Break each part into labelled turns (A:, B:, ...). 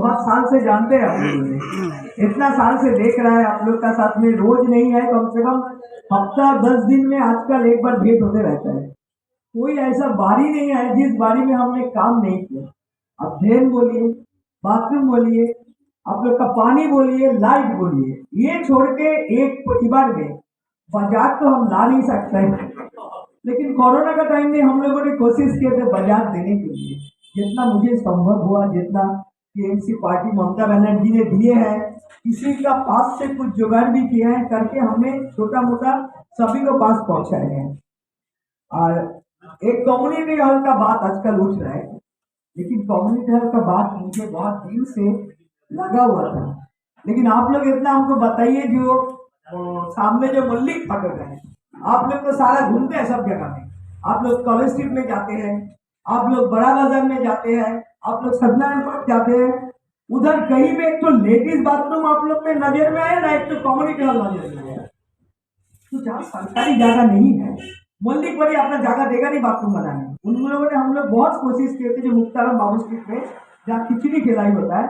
A: बहुत साल से जानते हैं आप लोग, इतना साल से देख रहा है आप लोग का साथ में, रोज नहीं है, कम से कम हफ्ता 10 दिन में आजकल एक बार भेंट होते रहता है। कोई ऐसा बारी नहीं है जिस बारी में हमने काम नहीं किया। अब ड्रेन बोलिए, बाथरूम बोलिए, आप लोग का पानी बोलिए, लाइट बोलिए, ये छोड़ के एक परिवार में बाजार तो हम ला नहीं सकते हैं। लेकिन कोरोना का टाइम में हम लोगों ने कोशिश किए थे बाजार देने के लिए, जितना मुझे संभव हुआ, जितना टीएमसी पार्टी ममता बनर्जी ने दिए हैं, किसी का पास से कुछ जुगाड़ भी किया है करके हमने छोटा मोटा सभी को पास पहुंचाए हैं। और एक कम्युनिटी हॉल का बात आजकल उठ रहा है, लेकिन कम्युनिटी हॉल का बात मुझे बहुत दिन से लगा हुआ था। लेकिन आप लोग इतना हमको बताइए, जो सामने जो मल्लिक फाटक है, आप लोग तो सारा घूमते हैं सब जगह में, आप लोग कॉलेज स्ट्रीट में जाते हैं, आप लोग बड़ा बाजार में जाते हैं, आप लोग सत्यनारायण पार्क जाते हैं, उधर कहीं पे एक तो लेडीज बाथरूम आप लोग पे नजर में आया ना, एक तो कम्युनिटी हॉल नजर में आया। तो जहाँ सरकारी जगह नहीं है, मल्लिक बड़ी अपना जगह देगा नहीं बाथरूम बनाने। उन लोगों ने, हम लोग बहुत कोशिश किए थे, जो मुक्ताराम बाबू स्ट्रीट में जहाँ खिचड़ी खिलाई होता है,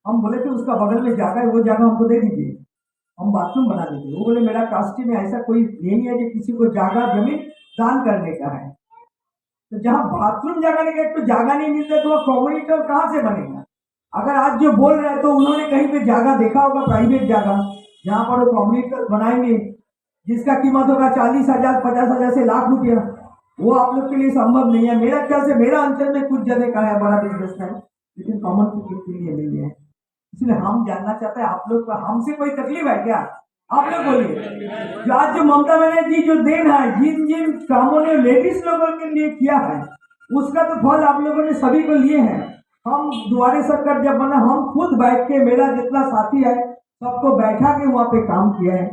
A: हम बोले थे उसका बगल में जगह है, वो जगह हमको दे दीजिए, हम बाथरूम बना देंगे। वो बोले मेरा कास्टी में ऐसा कोई नहीं है कि किसी को जगह जमीन दान करने का है। तो जहाँ बाथरूम जगह का एक तो जगह नहीं मिलता, तो वो कम्युनिटी हॉल कहाँ से बनेगा? अगर आज जो बोल रहे हैं तो उन्होंने कहीं पे जगह देखा होगा, प्राइवेट जगह, जहाँ पर वो कम्युनिटी हॉल बनाएंगे, जिसका कीमत होगा 40,000, 50,000 से लाख रुपया। वो आप लोग के लिए संभव नहीं है। मेरा ख्याल से मेरा अंचल में कुछ जगह का है बड़ा बिजनेस है, लेकिन कॉमन पीपल के लिए नहीं है। इसलिए हम जानना चाहते हैं, आप लोग को हमसे कोई तकलीफ है क्या? आप लोग बोलिए। जो आज जो ममता बनर्जी जो देन है, जिन जिन कामों ने लेडीज लोगों के लिए किया है, उसका तो फल आप लोगों ने सभी को लिए हैं। हम दुआरे सरकार जब बना, हम खुद बैठ के, मेरा जितना साथी है सबको बैठा के वहाँ पे काम किया है।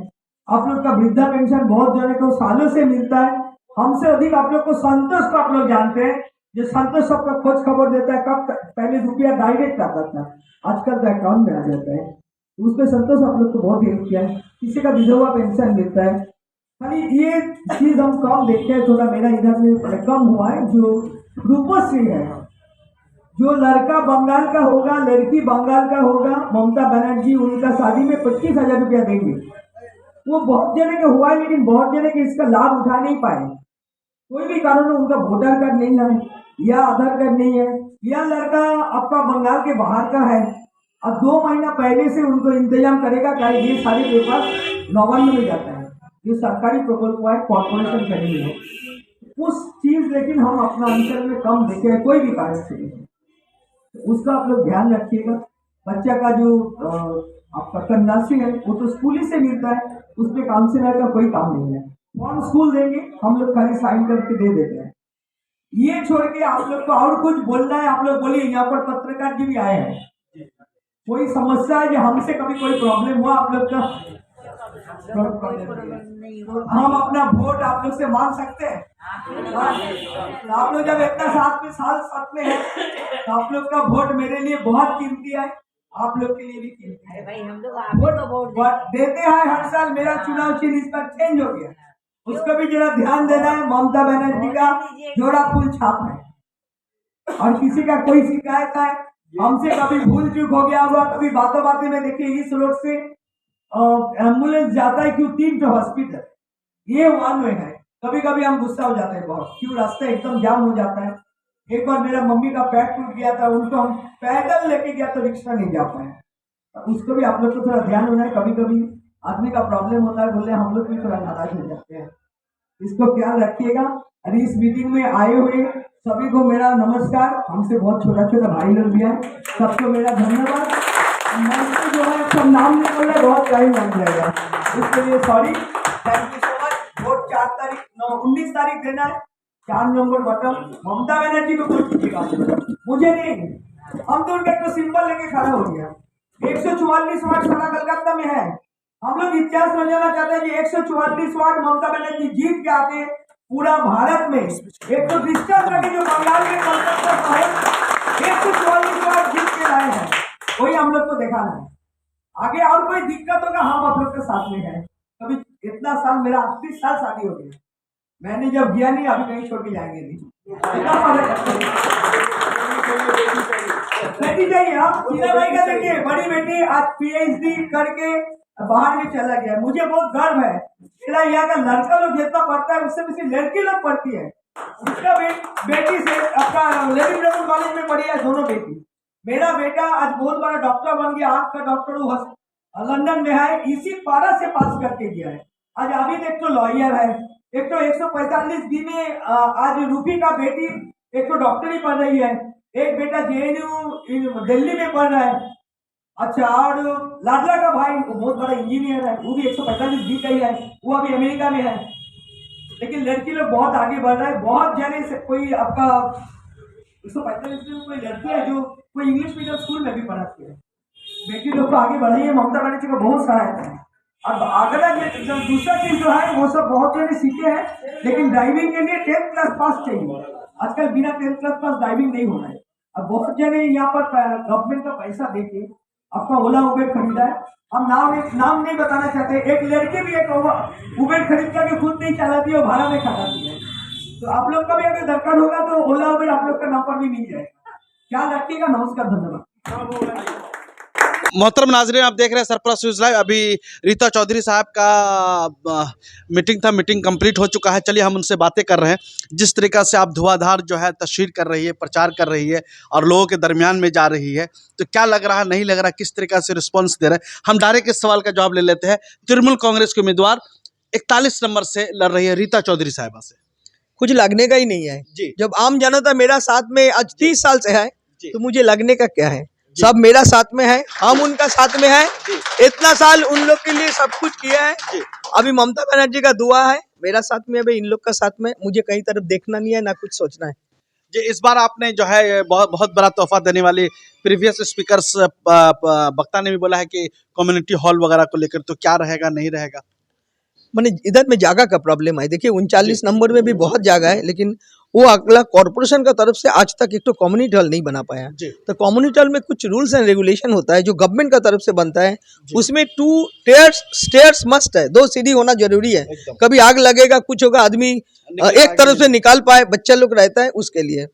A: आप लोग का वृद्धा पेंशन बहुत जने को सालों से मिलता है। हमसे अधिक आप लोग को संतोष को आप लोग जानते हैं, जो संतोष सबका खोज खबर देता है। कब पहले रुपया डायरेक्ट आता था, आजकल तो अकाउंट में आ जाता है। उसमें संतोष आप लोग को बहुत हेल्प किया है। किसी का विधवा पेंशन मिलता है। खाली ये चीज हम कम देखते हैं, थोड़ा मेरा इधर में कम हुआ है। जो रूपश्री है, जो लड़का बंगाल का होगा, लड़की बंगाल का होगा, ममता बनर्जी उनका शादी में 25,000 रुपया देंगे। वो बहुत जने का हुआ है, लेकिन बहुत जने के इसका लाभ उठा नहीं पाए। कोई भी कारण उनका वोटर कार्ड नहीं है, या आधार कार्ड नहीं है, या लड़का आपका बंगाल के बाहर का है, और 2 महीना पहले से उनको इंतजाम करेगा कि ये सारे पेपर नवंबर में जाता है। ये सरकारी प्रकल्प है, कॉर्पोरेशन करेंगे है उस चीज। लेकिन हम अपना अंचल में कम देखे हैं, कोई भी कारण से, उसका आप लोग ध्यान रखिएगा। बच्चा का जो आपका कन्यासी है, वो तो स्कूल ही से मिलता है, उसमें काउंसिलर का कोई काम नहीं है। कौन स्कूल देंगे, हम लोग खाली साइन करके दे देते हैं। ये छोड़ के आप लोग को और कुछ बोलना है, आप लोग बोलिए। यहाँ पर पत्रकार जी भी आए हैं, कोई समस्या है, जो हमसे कभी कोई प्रॉब्लम हुआ आप लोग का, हम अपना वोट आप लोग से मांग सकते हैं। आप लोग जब इतना साथ में है, तो आप लोग का वोट मेरे लिए बहुत कीमती है, आप लोग के लिए भी कीमती है।
B: भाई हम लोग
A: वोट देते हैं हर साल। मेरा चुनाव चिन्ह इस पर चेंज हो गया, उसको भी जरा ध्यान देना है। ममता बनर्जी का जोड़ा फूल छाप है। और किसी का कोई शिकायत है, हमसे कभी भूल चूक हो गया होगा, कभी बातों बातें में देखिए इस रोड से एम्बुलेंस जाता है, क्यों 3 हॉस्पिटल ये वन में है। कभी कभी हम गुस्सा हो जाते हैं बहुत, क्यों रास्ता एकदम जाम हो जाता है। एक बार मेरा मम्मी का पैर टूट गया था, उनको हम पैदल लेके गया तो रिक्शा नहीं जा पाए। उसको भी आप लोग को थोड़ा ध्यान होना है। कभी कभी आदमी का प्रॉब्लम होता है, बोले हम लोग भी थोड़ा नाराज हो जाते हैं, इसको ख्याल रखिएगा। और इस मीटिंग में आए हुए सभी को मेरा नमस्कार। हमसे बहुत छोटा छोटा भाई लोग भी हैं, सबको मेरा धन्यवाद। जो है सब नाम निकल रहा है, बहुत टाइम लग जाएगा, इसके लिए sorry. Thank you so much. Vote 19 तारीख देना है, 4 नंबर बटन। ममता बनर्जी को वोट कीजिएगा, मुझे नहीं। हम तो उनका तो सिंबल लेके खड़ा हो गया। 144 वार्ड सारा कलकत्ता में है। हम लोग इतिहास में जाना चाहते हैं कि 144 वार्ड ममता बनर्जी जीत के आके पूरा भारत में एक तो डिस्टेंस रखे, जो बंगाल के कलकत्ता शहर 144 वार्ड जीत के लाए हैं, वही हम लोग को दिखाना है। आगे और कोई दिक्कत होगा, हम आप लोग के साथ में है। कभी इतना साल, मेरा 38 साल शादी हो गया, मैंने जब किया नहीं, अभी कहीं छोड़ के जाएंगे नहीं। नहीं चाहिए। आप टीना भाई का देखिए, बड़ी बेटी आज PhD करके बाहर में चला गया। मुझे बहुत गर्व है। मेरा यहाँ का लड़का लोग जितना पढ़ता है उससे बेसी लड़की लोग पढ़ती है। उसका बेटी से आपका लेडी कॉलेज में पढ़ी है दोनों बेटी। मेरा बेटा आज बहुत बड़ा डॉक्टर बन गया, आँख का डॉक्टर, वो लंदन में है, इसी पारा से पास करके गया है। आज अभी एक तो लॉयर है, एक तो 145 दिन में आज रूपी का बेटी एक तो डॉक्टरी पढ़ रही है, एक बेटा JNU दिल्ली में पढ़ रहा है। अच्छा, और लाडला का भाई वो बहुत बड़ा इंजीनियर है, वो भी 145 दिन का ही है, वो अभी अमेरिका में है। लेकिन लड़की लोग बहुत आगे बढ़ रहा है। बहुत जने से कोई आपका 145 दिन कोई लड़की है जो कोई इंग्लिश मीडियम स्कूल में भी पढ़ाती है। बेटी लोग को आगे बढ़ाई है, ममता बनर्जी का बहुत सहायता है। अब अगला दूसरा चीज जो है वो सब बहुत जने सीखे हैं, लेकिन ड्राइविंग के लिए 10th क्लास पास चाहिए। आजकल बिना 10th क्लास पास ड्राइविंग नहीं हो रहा है। अब बहुत जने यहाँ पर गवर्नमेंट का पैसा देके आपका ओला उबेर खरीदा है। हम नाम नहीं बताना चाहते। एक लड़के भी एक उबेर खरीद करके खुद नहीं चलाती है, भाड़ा में खटाती है। तो आप लोग का भी अगर दरकार होगा तो ओला उबेर आप लोग का नंबर भी मिल जाएगा। ख्याल रखिएगा। नमस्कार, धन्यवाद।
B: मोहतरम नाजरीन, आप देख रहे हैं सरप्राइज न्यूज़ लाइव। अभी रीता चौधरी साहब का मीटिंग था, मीटिंग कंप्लीट हो चुका है। चलिए हम उनसे बातें कर रहे हैं। जिस तरीक़ा से आप धुआंधार जो है तशहीर कर रही है, प्रचार कर रही है और लोगों के दरमियान में जा रही है, तो क्या लग रहा, नहीं लग रहा, किस तरीक़ा से रिस्पॉन्स दे रहे हैं? हम डायरेक्ट इस सवाल का जवाब ले लेते हैं। तृणमूल कांग्रेस के उम्मीदवार 41 नंबर से लड़ रही है रीता चौधरी साहिबा से।
C: कुछ लगने का ही नहीं है
B: जी।
C: जब आम जनता मेरा साथ में आज 30 साल से है तो मुझे लगने का क्या है? सब मेरा साथ में है, हम उनका साथ में है। इतना साल उन लोग के लिए सब कुछ किया है। अभी ममता बनर्जी का दुआ है मेरा साथ में, अभी इन लोग का साथ में। मुझे कहीं तरफ देखना नहीं है, ना कुछ सोचना है।
B: जी, इस बार आपने जो है बहुत बड़ा तोहफा देने वाली प्रीवियस स्पीकर्स वक्ता ने भी बोला है कि कम्युनिटी हॉल वगैरह को लेकर, तो क्या रहेगा, नहीं रहेगा?
C: मैंने इधर में जगह का प्रॉब्लम है। देखिए 39 नंबर में भी बहुत जगह है, लेकिन वो अगला कॉर्पोरेशन का तरफ से आज तक एक तो कम्युनिटी हॉल नहीं बना पाया। तो कम्युनिटी हॉल में कुछ रूल्स एंड रेगुलेशन होता है जो गवर्नमेंट का तरफ से बनता है। उसमें 2 स्टेयर्स मस्ट है, 2 सीढ़ी होना जरूरी है। कभी आग लगेगा, कुछ होगा, आदमी एक तरफ से निकाल पाए, बच्चा लोग रहता है उसके लिए।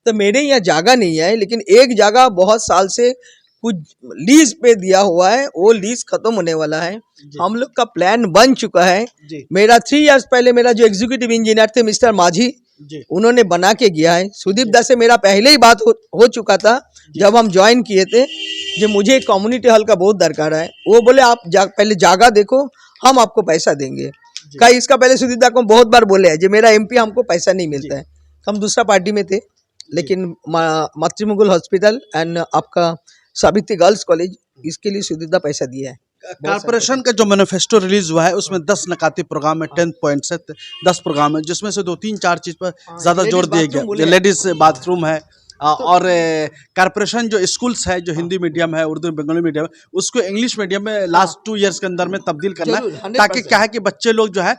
C: तो मेरे यहाँ जगह नहीं है, लेकिन एक जगह बहुत साल से कुछ लीज पे दिया हुआ है, वो लीज खत्म होने वाला है। हम लोग का प्लान बन चुका है। मेरा 3 इयर्स पहले मेरा जो एग्जीक्यूटिव इंजीनियर थे मिस्टर माझी, उन्होंने बना के गया है। सुदीप दास से मेरा पहले ही बात हो चुका था जब हम ज्वाइन किए थे, जो मुझे एक कम्युनिटी हॉल का बहुत दरकार है। वो बोले आप पहले जगह देखो, हम आपको पैसा देंगे। कई इसका पहले सुदीप दास को बहुत बार बोले हैं जो मेरा MP हमको पैसा नहीं मिलता है। हम दूसरा पार्टी में थे, लेकिन मातृमंगल हॉस्पिटल एंड आपका सावित्री गर्ल्स कॉलेज, इसके लिए सुविधा पैसा दिया है।
B: कारपोरेशन का जो मैनिफेस्टो रिलीज हुआ है उसमें 10 नकाती प्रोग्राम है, 10 पॉइंट से 10 प्रोग्राम है, जिसमें से 2-3-4 चीज पर ज्यादा जोर दिया गया। लेडीज बाथरूम है और कारपोरेशन जो स्कूल्स है, जो हिंदी मीडियम है, उर्दू बंगाली मीडियम है, उसको इंग्लिश मीडियम में लास्ट 2 इयर्स के अंदर में तब्दील करना है, ताकि क्या है कि बच्चे लोग जो है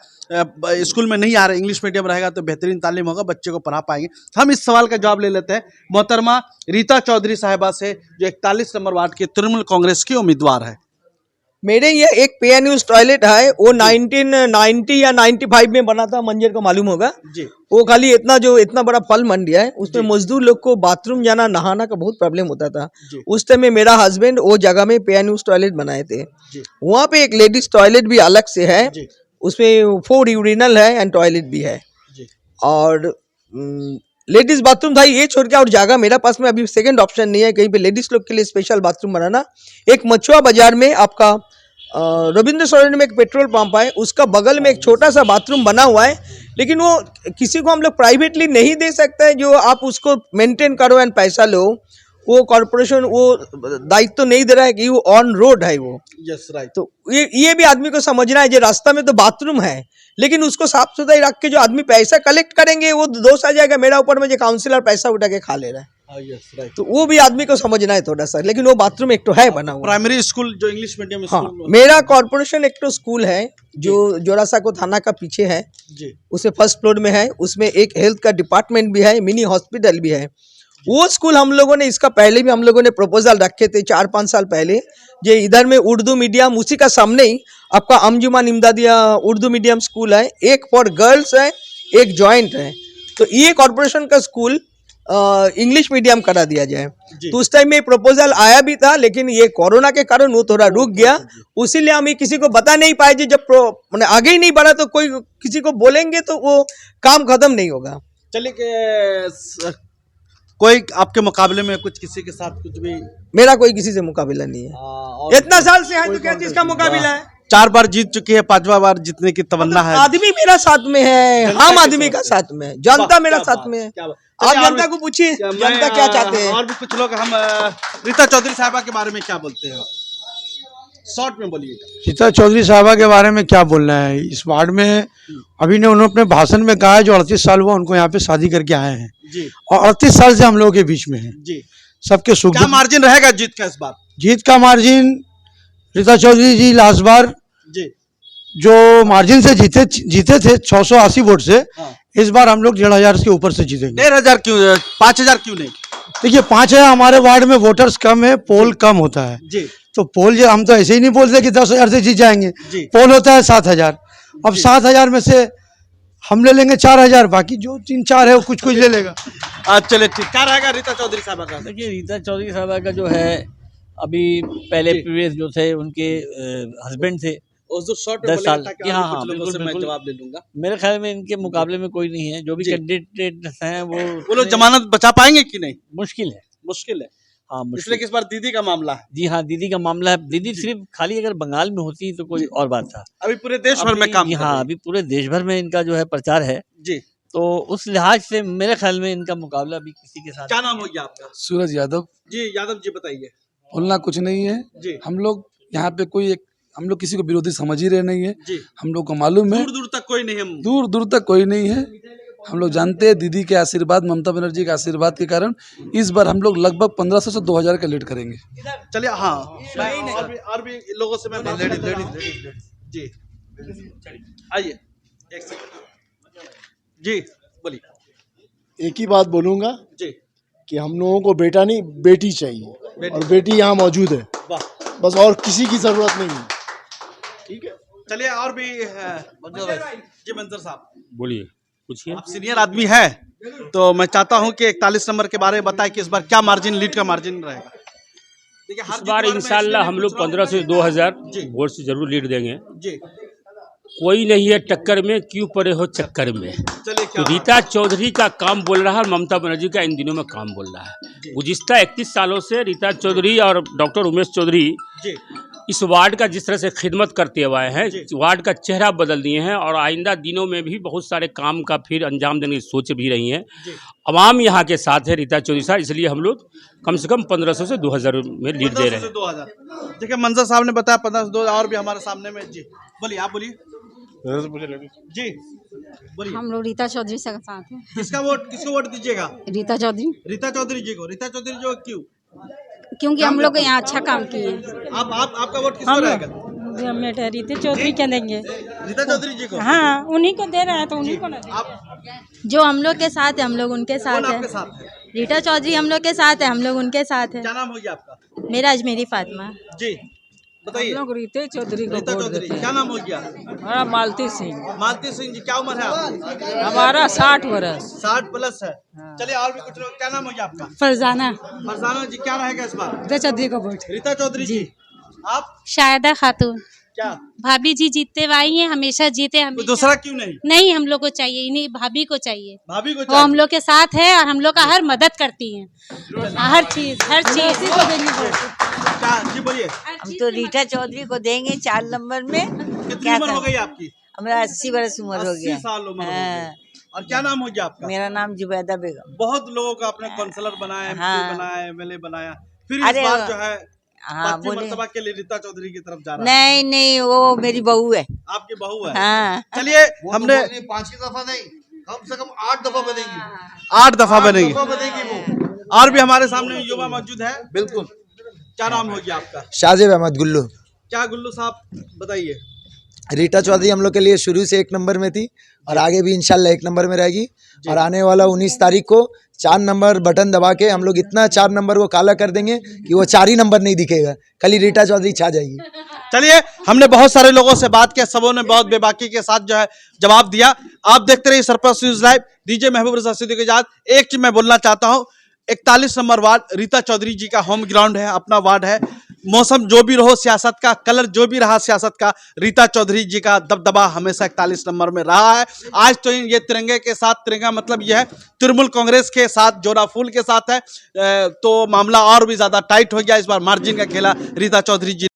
B: स्कूल में नहीं आ रहे, इंग्लिश मीडियम रहेगा तो बेहतरीन तालीम होगा, बच्चे को पढ़ा पाएंगे। हम इस सवाल का जवाब ले लेते हैं मोहतरमा रीता चौधरी साहिबा से, जो 41 नंबर वार्ड के तृणमूल कांग्रेस की उम्मीदवार है।
C: मेरे ये एक PNU टॉयलेट है, वो 1990 या 95 में बना था, मंजर को मालूम होगा जी। वो खाली इतना बड़ा फल मंडी है, उसमें मजदूर लोग को बाथरूम जाना, नहाना का बहुत प्रॉब्लम होता था। उस टाइम में मेरा हस्बैंड वो जगह में PNU टॉयलेट बनाए थे। वहाँ पे एक लेडीज टॉयलेट भी अलग से है, उसमें 4 यूरिनल है एंड टॉयलेट भी है, और लेडीज बाथरूम था ये छोड़ के और जगह मेरा पास में अभी सेकंड ऑप्शन नहीं है कहीं पे लेडीज लोग के लिए स्पेशल बाथरूम बनाना। एक मछुआ बाजार में आपका रविंद्र सरोवर में एक पेट्रोल पंप है, उसका बगल में एक छोटा सा बाथरूम बना हुआ है, लेकिन वो किसी को हम लोग प्राइवेटली नहीं दे सकते हैं, जो आप उसको मेंटेन करो एंड पैसा लो। वो कॉर्पोरेशन वो दायित्व तो नहीं दे रहा है कि वो ऑन रोड है वो।
B: Yes right.
C: तो ये भी आदमी को समझना है, जो रास्ता में तो बाथरूम है, लेकिन उसको साफ सुथरा रख के जो आदमी पैसा कलेक्ट करेंगे वो दोष आ जाएगा मेरा ऊपर में, जो काउंसिलर पैसा उठा के खा ले रहा है।
B: Yes right.
C: तो वो भी आदमी को समझना है थोड़ा सा, लेकिन वो बाथरूम एक तो है बना हुआ।
B: प्राइमरी स्कूल जो इंग्लिश मीडियम स्कूल।
C: हाँ, मेरा कॉर्पोरेशन एक तो स्कूल है जो जोरासा को थाना का पीछे है जी, उसे फर्स्ट फ्लोर में है। उसमें एक हेल्थ का डिपार्टमेंट भी है, मिनी हॉस्पिटल भी है। वो स्कूल हम लोगों ने इसका पहले भी हम लोगों ने प्रपोजल रखे थे 4-5 साल पहले, जो इधर में उर्दू मीडियम, उसी का सामने ही आपका अंजुमन इमदादिया उर्दू मीडियम स्कूल है, एक फॉर गर्ल्स है, एक जॉइंट है। तो ये कॉर्पोरेशन का स्कूल इंग्लिश मीडियम करा दिया जाए।
B: जी।
C: तो उस टाइम में प्रपोजल आया भी था, लेकिन ये कोरोना के कारण वो थोड़ा रुक गया। उसीलिए हम किसी को बता नहीं पाए जी, जब मैंने आगे ही नहीं बढ़ा तो कोई किसी को बोलेंगे तो वो काम खत्म नहीं होगा।
B: चलिए कोई आपके मुकाबले में कुछ किसी के साथ कुछ भी
C: मेरा कोई किसी से मुकाबला नहीं है।
B: और
C: इतना साल से है तो क्या चीज का मुकाबला है?
B: 4 बार जीत चुकी है, 5वां बार जीतने की तमन्ना है।
C: आदमी मेरा साथ में है,
B: जनता
C: आम
B: के
C: आदमी का साथ में है, जनता
B: वाह,
C: मेरा
B: क्या
C: साथ
B: बात,
C: में है।
B: क्या बात।
C: आप
B: चलिए, और
C: जनता
B: भी-
C: को पूछिए
B: क्या
C: जनता क्या चाहते हैं।
B: और भी कुछ लोग हम रीता चौधरी साहबा के बारे में क्या बोलते हैं, शॉर्ट में बोलिएगा।
D: रीता चौधरी साहबा के बारे में क्या बोलना है? इस वार्ड में अभी ने उन्होंने अपने भाषण में कहा है जो 38 साल हुआ उनको यहाँ पे शादी करके आए हैं
B: जी
D: और 38 साल से हम लोगों के बीच में हैं।
B: जी,
D: सबके सुख
B: क्या मार्जिन रहेगा जीत का इस बार?
D: जीत का मार्जिन रीता चौधरी जी लास्ट बार
B: जी
D: जो मार्जिन से जीते थे 680 वोट से,
B: हाँ।
D: इस बार हम लोग 1500 के ऊपर से जीतेंगे।
B: 1500 क्यों, 5000 क्यों नहीं?
D: देखिए 5 है, हमारे वार्ड में वोटर्स कम है, पोल कम होता है,
B: जी
D: तो पोल जो हम तो ऐसे ही नहीं बोलते कि 10,000 से जीत जाएंगे।
B: जी।
D: पोल होता है 7,000। अब
B: जी।
D: 7,000 में से हम ले लेंगे 4,000, बाकी जो 3-4 है वो कुछ कुछ ले लेगा।
B: चलिए ठीक। क्या रहेगा रीता चौधरी साहब का?
E: देखिए रीता चौधरी साहब का जो है अभी पहले
B: जी।
E: प्रीवियस जो थे उनके हस्बैंड थे
B: उस जो शॉर्ट
E: 10 साल।
B: ताकि
E: हाँ,
B: और भी
E: हाँ,
B: कुछ लोगों
E: बिल्कुल,
B: से मैं
E: बिल्कुल।
B: जवाब ले लूंगा।
E: मेरे ख्याल में इनके मुकाबले में कोई नहीं है। जो भी
B: जी।
E: कैंडिडेट हैं वो
B: लोग जमानत बचा पाएंगे कि नहीं?
E: मुश्किल है।
B: मुश्किल है,
E: हाँ
B: इसलिए
E: मुश्किल।
B: कि इस बार दीदी का मामला है।
E: जी हाँ, दीदी का मामला है। दीदी सिर्फ खाली अगर बंगाल में होती तो कोई और बात था।
B: अभी पूरे देश भर में
E: अभी-
B: काम
E: जी
B: कर
E: हाँ,
B: रही
E: अभी पूरे देश भर में इनका जो है प्रचार है,
B: है। जी,
E: तो उस लिहाज से मेरे ख्याल में इनका मुकाबला अभी किसी के साथ
B: क्या नाम हो गया आपका?
F: सूरज यादव।
B: जी यादव जी, बताइए।
F: बोलना कुछ नहीं है।
B: जी
F: हम लोग यहाँ पे हम लोग किसी को विरोधी समझ ही रहे नहीं है।
B: जी,
F: हम लोग को मालूम है
B: दूर दूर तक कोई नहीं, हम
F: दूर दूर तक कोई नहीं है। हम लोग जानते हैं दीदी के आशीर्वाद, ममता बनर्जी के आशीर्वाद के कारण इस बार हम लोग लगभग 1500 से 2000 का लीड करेंगे।
B: चलिए। हाँ, और भी लोगों से मैं बात करता हूँ। जी आइए, एक सेकंड। जी बोलिए।
G: एक ही बात बोलूंगा
B: जी,
G: कि हम लोगों को बेटा नहीं बेटी चाहिए,
B: बेटी।
G: और बेटी यहाँ मौजूद है,
B: वाह,
G: बस और किसी की जरूरत नहीं है। ठीक है।
B: चलिए। और भी जी मंजर साहब,
H: बोलिए, पूछिए।
B: आप सीनियर आदमी है तो मैं चाहता हूं कि 41 नंबर के बारे में बताएं कि इस बार क्या मार्जिन, लीड का मार्जिन रहेगा। देखिए
H: इस बार इंशाल्लाह हम लोग 15 से 2000
B: जी।
H: वोट से जरूर लीड देंगे।
B: जी,
H: कोई नहीं है टक्कर में, क्यों पड़े हो चक्कर में।
B: चलिए।
H: तो
B: क्या
H: रीता चौधरी का काम बोल रहा है, ममता बनर्जी का इन दिनों में काम बोल रहा है। गुज़िश्ता 31 सालों से रीता चौधरी और डॉक्टर उमेश चौधरी
B: जी
H: इस वार्ड का जिस तरह से खिदमत करते हुए हैं,
B: जी।
H: वार्ड का चेहरा बदल दिए हैं और आइंदा दिनों में भी बहुत सारे काम का फिर अंजाम देने की सोच भी रही हैं।
B: जी।
H: अवाम यहाँ के साथ है रीता चौधरी साहब, इसलिए हम लोग कम से कम 1500 से 2000 में लीड दे रहे
B: 1500 से
H: हैं।
B: 2000। देखिए मंजर साहब ने बताया 15 से 2000, और भी हमारे सामने में। जी बोलिए, आप बोलिए। जी बोलिए।
I: हम लोग रीता चौधरी से साथ हैं।
B: किसको वोट दीजिएगा?
I: रीता चौधरी,
B: रीता चौधरी जी को। रीता चौधरी जी को क्यों?
I: क्योंकि हम लोग यहाँ अच्छा काम किए हैं।
B: आपका वोट किसको रहेगा?
J: रीता चौधरी क्या देंगे?
B: रीता चौधरी जी को।
J: हाँ, उन्हीं को दे रहे हैं तो उन्हीं को ना देंगे।
B: आप
I: जो हम लोग के साथ है हम लोग उनके
B: कौन
I: साथ
B: आपके
I: है।
B: साथ है?
I: रीता चौधरी हम लोग के साथ है हम लोग उनके साथ है।
B: क्या नाम हो गया आपका?
I: मेरा अजमेरी फातिमा।
B: जी बताइए।
J: रीता चौधरी
B: रीता चौधरी, क्या नाम हो गया?
J: हमारा मालती सिंह,
B: मालती सिंह जी, क्या उम्र है आपकी?
J: हमारा 60 वर्ष।
B: 60 प्लस है। चलिए। और भी कुछ लोग, क्या नाम हो गया आपका?
J: फरजाना,
B: फरजाना जी, क्या रहेगा इस बार?
J: रीता चौधरी को वोट।
B: रीता चौधरी जी। आप
K: शायदा खातून,
B: क्या?
K: भाभी जी जीतते आई हैं, हमेशा जीते।
B: कोई
K: हमेशा
B: दूसरा क्यों नहीं?
K: नहीं, हम लोग को चाहिए, इन्हीं भाभी को चाहिए।
B: भाभी को
K: वो हम
B: चाहिए।
K: लोग के साथ है और हम लोग का हर मदद करती हैं, हर चीज
B: क्या? जी बोलिए।
L: हम तो रीता चौधरी को देंगे 4 नंबर में।
B: कितनी
L: क्या
B: उम्र हो
L: करें?
B: गई आपकी?
L: हमारा 80 बरस उम्र हो
B: 80
L: गया।
B: साल उम्र हो गई।
L: हाँ।
B: और क्या नाम हो गया आपका?
L: मेरा नाम जुबैदा बेगम।
B: बहुत लोगों का आपने काउंसलर बनाया, MP
L: हाँ।
B: बनाया, MLA बनाया, फिर इस
L: अरे
B: बार जो है
L: हाँ,
B: 5वीं
L: बोले।
B: मर्तबा के लिए रीता चौधरी की तरफ जा रहा है।
L: नहीं नहीं, वो मेरी बहू है।
B: आपकी बहू है।
L: हाँ।
B: चलिए। हमने
G: 5 दफा नहीं, कम से कम 8 दफा बनेगी।
B: 8 दफा बनेगी।
G: बनेगी वो।
B: और भी हमारे सामने युवा मौजूद है।
G: बिल्कुल।
B: क्या नाम हो गया आपका?
C: शाहजेब अहमद गुल्लू।
B: क्या गुल्लू साहब बताइए।
C: रीता चौधरी हम लोग के लिए शुरू से 1 नंबर में थी और आगे भी इंशाल्लाह 1 नंबर में रहेगी। और आने वाला 19 तारीख को 4 नंबर बटन दबा के हम लोग इतना 4 नंबर को काला कर देंगे कि वो 4 ही नंबर नहीं दिखेगा, खाली रीता चौधरी छा जाएगी।
B: चलिए, हमने बहुत सारे लोगों से बात किया, सबों ने बहुत बेबाकी के साथ जो है जवाब दिया। आप देखते रहिए सरपंच न्यूज लाइव। डीजे महबूब रजा सिद्दीकी के साथ एक चीज मैं बोलना चाहता हूं, 41 नंबर वार्ड रीता चौधरी जी का होम ग्राउंड है, अपना वार्ड है। मौसम जो भी रहो, सियासत का कलर जो भी रहा सियासत का, रीता चौधरी जी का दबदबा हमेशा 41 नंबर में रहा है। आज तो ये तिरंगे के साथ, तिरंगा मतलब यह है तृणमूल कांग्रेस के साथ, जोड़ा फूल के साथ है, तो मामला और भी ज्यादा टाइट हो गया। इस बार मार्जिन का खेला रीता चौधरी जी